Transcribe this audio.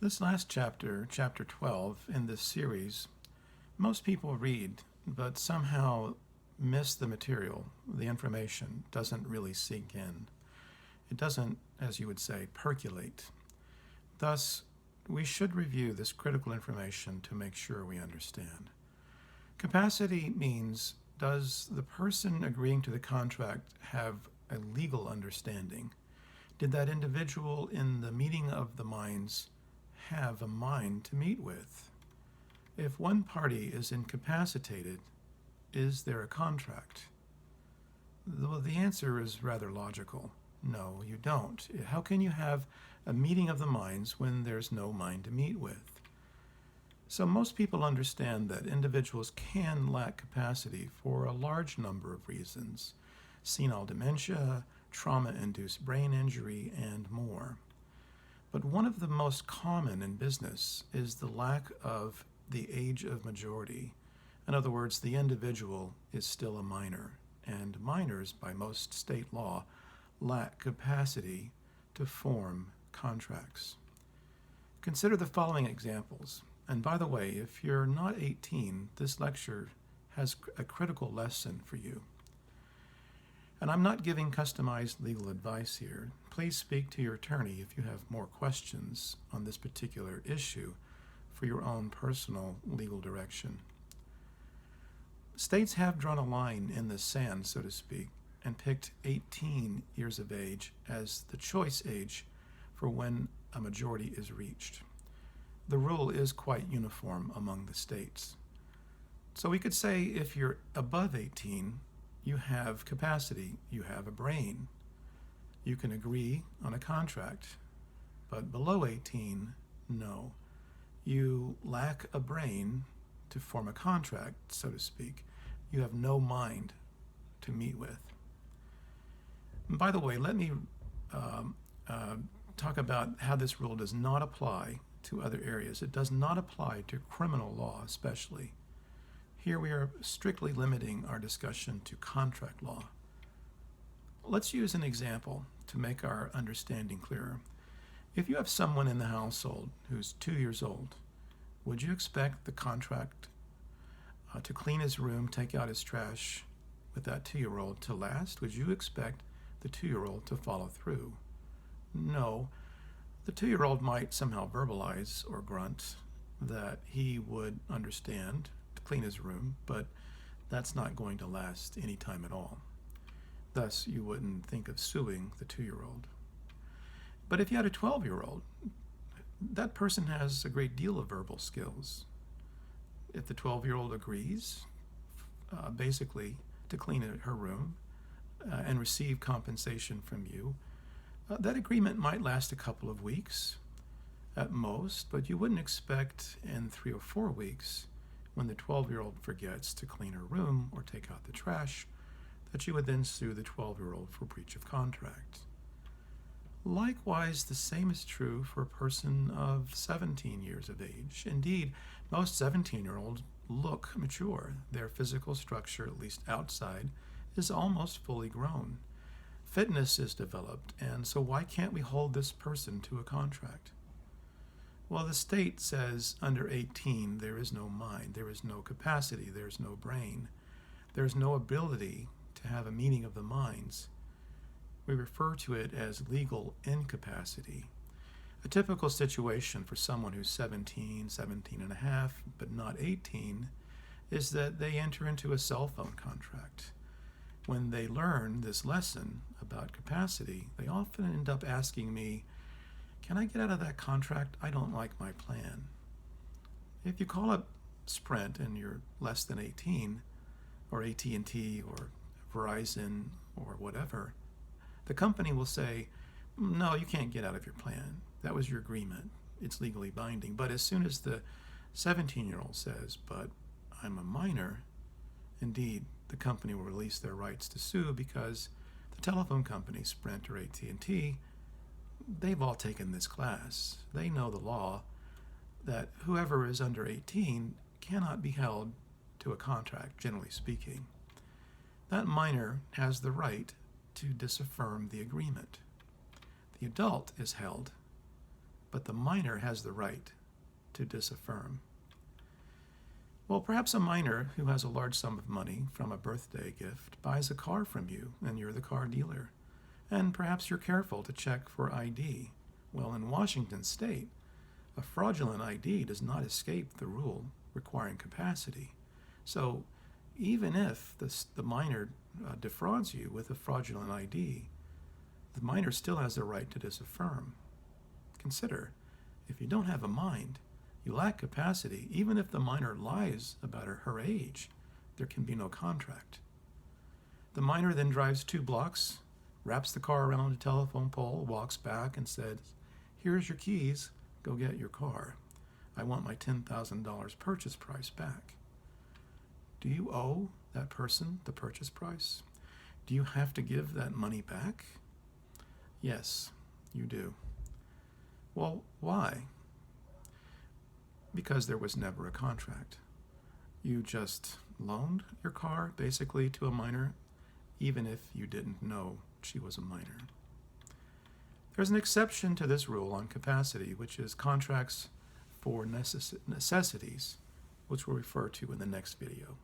This last chapter, chapter 12, in this series, most people read, but somehow miss the material. The information doesn't really sink in. It doesn't, as you would say, percolate. Thus, we should review this critical information to make sure we understand. Capacity means, does the person agreeing to the contract have a legal understanding? Did that individual in the meeting of the minds have a mind to meet with? If one party is incapacitated, is there a contract? Well, the answer is rather logical. No, you don't. How can you have a meeting of the minds when there's no mind to meet with? So most people understand that individuals can lack capacity for a large number of reasons: senile dementia, trauma-induced brain injury, and more. But one of the most common in business is the lack of the age of majority. In other words, the individual is still a minor, and minors, by most state law, lack capacity to form contracts. Consider the following examples. And by the way, if you're not 18, this lecture has a critical lesson for you. And I'm not giving customized legal advice here. Please speak to your attorney if you have more questions on this particular issue for your own personal legal direction. States have drawn a line in the sand, so to speak, and picked 18 years of age as the choice age for when a majority is reached. The rule is quite uniform among the states. So we could say if you're above 18, you have capacity, you have a brain. You can agree on a contract, but below 18, no. You lack a brain to form a contract, so to speak. You have no mind to meet with. And by the way, let me talk about how this rule does not apply to other areas. It does not apply to criminal law, especially. Here we are strictly limiting our discussion to contract law. Let's use an example to make our understanding clearer. If you have someone in the household who's 2 years old, would you expect the contract to clean his room, take out his trash with that 2-year-old to last? Would you expect the 2-year-old to follow through? No. The 2-year-old might somehow verbalize or grunt that he would understand to clean his room, but that's not going to last any time at all. Thus, you wouldn't think of suing the 2-year-old. But if you had a 12-year-old, that person has a great deal of verbal skills. If the 12-year-old agrees, basically, to clean her room and receive compensation from you, that agreement might last a couple of weeks at most, but you wouldn't expect in 3 or 4 weeks, when the 12-year-old forgets to clean her room or take out the trash, that you would then sue the 12-year-old for breach of contract. Likewise, the same is true for a person of 17 years of age. Indeed, most 17-year-olds look mature. Their physical structure, at least outside, is almost fully grown. Fitness is developed, and so why can't we hold this person to a contract? Well, the state says under 18 there is no mind, there is no capacity, there is no brain, there is no ability to have a meeting of the minds. We refer to it as legal incapacity. A typical situation for someone who's 17, 17 and a half, but not 18, is that they enter into a cell phone contract. When they learn this lesson about capacity, they often end up asking me, "Can I get out of that contract? I don't like my plan." If you call up Sprint and you're less than 18, or AT&T or Verizon or whatever, the company will say, "No, you can't get out of your plan. That was your agreement. It's legally binding." But as soon as the 17-year-old says, "But I'm a minor," indeed, the company will release their rights to sue because the telephone company, Sprint or AT&T, they've all taken this class. They know the law that whoever is under 18 cannot be held to a contract, generally speaking. That minor has the right to disaffirm the agreement. The adult is held but the minor has the right to disaffirm. Well, perhaps a minor who has a large sum of money from a birthday gift buys a car from you, and you're the car dealer. And perhaps you're careful to check for ID. Well, in Washington state, a fraudulent ID does not escape the rule requiring capacity. So even if the minor defrauds you with a fraudulent ID, the minor still has the right to disaffirm. Consider, if you don't have a mind, you lack capacity, even if the minor lies about her age, there can be no contract. The minor then drives 2 blocks, wraps the car around a telephone pole, walks back and says, "Here's your keys, go get your car. I want my $10,000 purchase price back." Do you owe that person the purchase price? Do you have to give that money back? Yes, you do. Well, why? Because there was never a contract. You just loaned your car basically to a minor, even if you didn't know she was a minor. There's an exception to this rule on capacity, which is contracts for necessities, which we'll refer to in the next video.